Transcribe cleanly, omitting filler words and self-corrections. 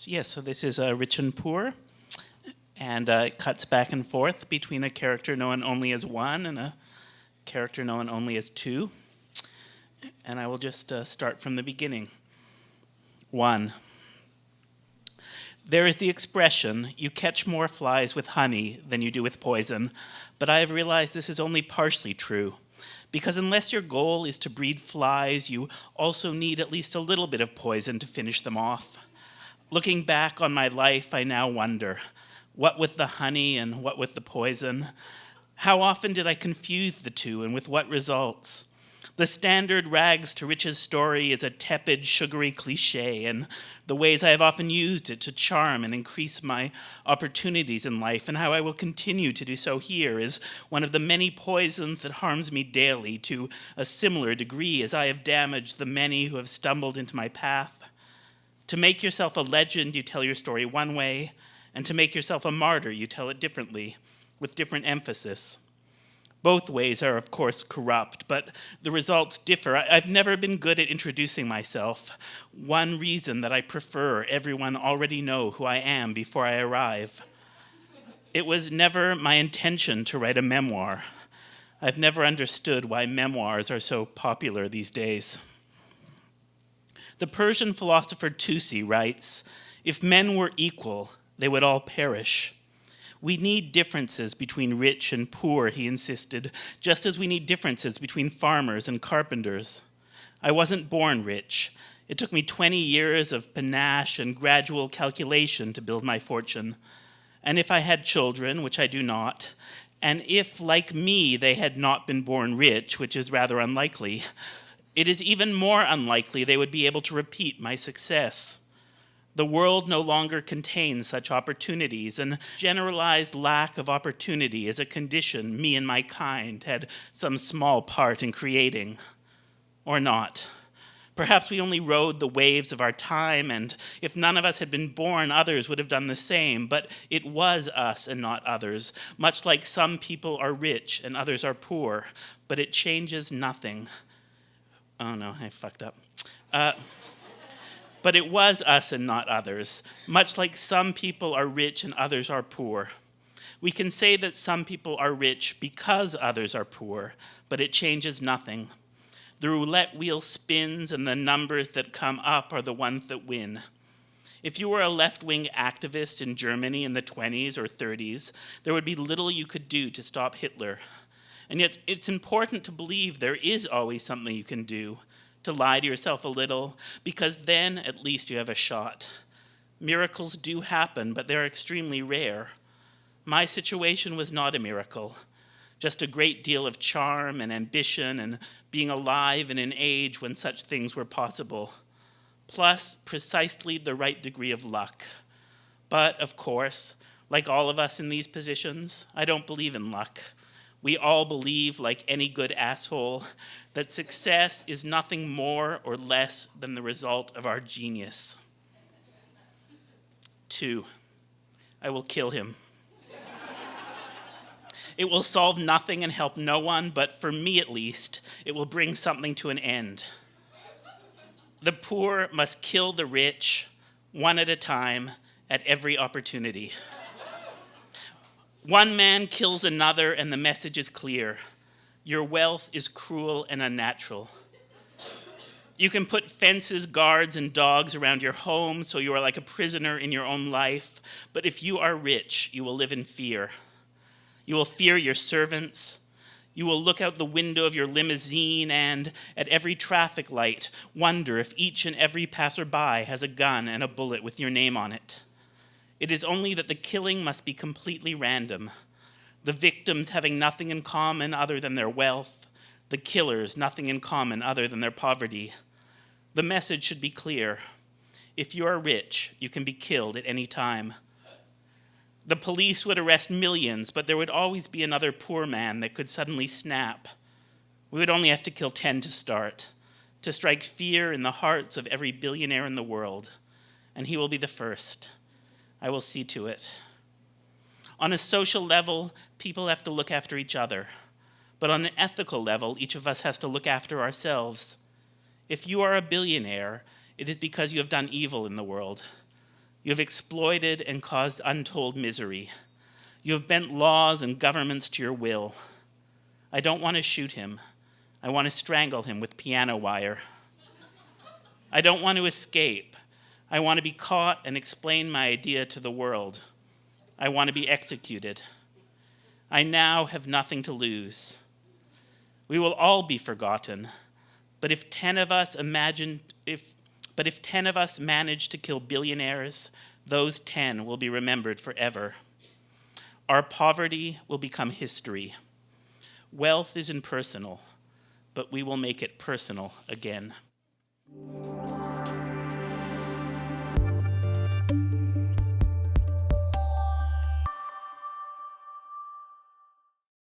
So this is Rich and Poor, and it cuts back and forth between a character known only as one and a character known only as two. And I will just start from the beginning. 1. There is the expression, you catch more flies with honey than you do with poison, but I have realized this is only partially true. Because unless your goal is to breed flies, you also need at least a little bit of poison to finish them off. Looking back on my life, I now wonder, what with the honey and what with the poison? How often did I confuse the two, and with what results? The standard rags to riches story is a tepid, sugary cliche, and the ways I have often used it to charm and increase my opportunities in life, and how I will continue to do so here, is one of the many poisons that harms me daily to a similar degree as I have damaged the many who have stumbled into my path. To make yourself a legend, you tell your story one way, and to make yourself a martyr, you tell it differently, with different emphasis. Both ways are, of course, corrupt, but the results differ. I've never been good at introducing myself. One reason that I prefer everyone already know who I am before I arrive. It was never my intention to write a memoir. I've never understood why memoirs are so popular these days. The Persian philosopher Tusi writes, "If men were equal, they would all perish. We need differences between rich and poor," he insisted, just as we need differences between farmers and carpenters. I wasn't born rich. It took me 20 years of panache and gradual calculation to build my fortune. And if I had children, which I do not, and if, like me, they had not been born rich, which is rather unlikely, it is even more unlikely they would be able to repeat my success. The world no longer contains such opportunities, and generalized lack of opportunity is a condition me and my kind had some small part in creating. Or not. Perhaps we only rode the waves of our time, and if none of us had been born, others would have done the same, but it was us and not others, much like some people are rich and others are poor, but it changes nothing. Oh no, I fucked up. But it was us and not others, much like some people are rich and others are poor. We can say that some people are rich because others are poor, but it changes nothing. The roulette wheel spins and the numbers that come up are the ones that win. If you were a left-wing activist in Germany in the 20s or 30s, there would be little you could do to stop Hitler. And yet it's important to believe there is always something you can do, to lie to yourself a little, because then at least you have a shot. Miracles do happen, but they're extremely rare. My situation was not a miracle, just a great deal of charm and ambition and being alive in an age when such things were possible, plus precisely the right degree of luck. But, of course, like all of us in these positions, I don't believe in luck. We all believe, like any good asshole, that success is nothing more or less than the result of our genius. 2, I will kill him. It will solve nothing and help no one, but for me at least, it will bring something to an end. The poor must kill the rich, one at a time, at every opportunity. One man kills another, and the message is clear. Your wealth is cruel and unnatural. You can put fences, guards, and dogs around your home so you are like a prisoner in your own life, but if you are rich, you will live in fear. You will fear your servants. You will look out the window of your limousine and, at every traffic light, wonder if each and every passerby has a gun and a bullet with your name on it. It is only that the killing must be completely random, the victims having nothing in common other than their wealth, the killers nothing in common other than their poverty. The message should be clear. If you are rich, you can be killed at any time. The police would arrest millions, but there would always be another poor man that could suddenly snap. We would only have to kill 10 to start, to strike fear in the hearts of every billionaire in the world, and he will be the first. I will see to it. On a social level, people have to look after each other. But on an ethical level, each of us has to look after ourselves. If you are a billionaire, it is because you have done evil in the world. You have exploited and caused untold misery. You have bent laws and governments to your will. I don't want to shoot him. I want to strangle him with piano wire. I don't want to escape. I want to be caught and explain my idea to the world. I want to be executed. I now have nothing to lose. We will all be forgotten, but if 10 of us manage to kill billionaires, those 10 will be remembered forever. Our poverty will become history. Wealth is impersonal, but we will make it personal again.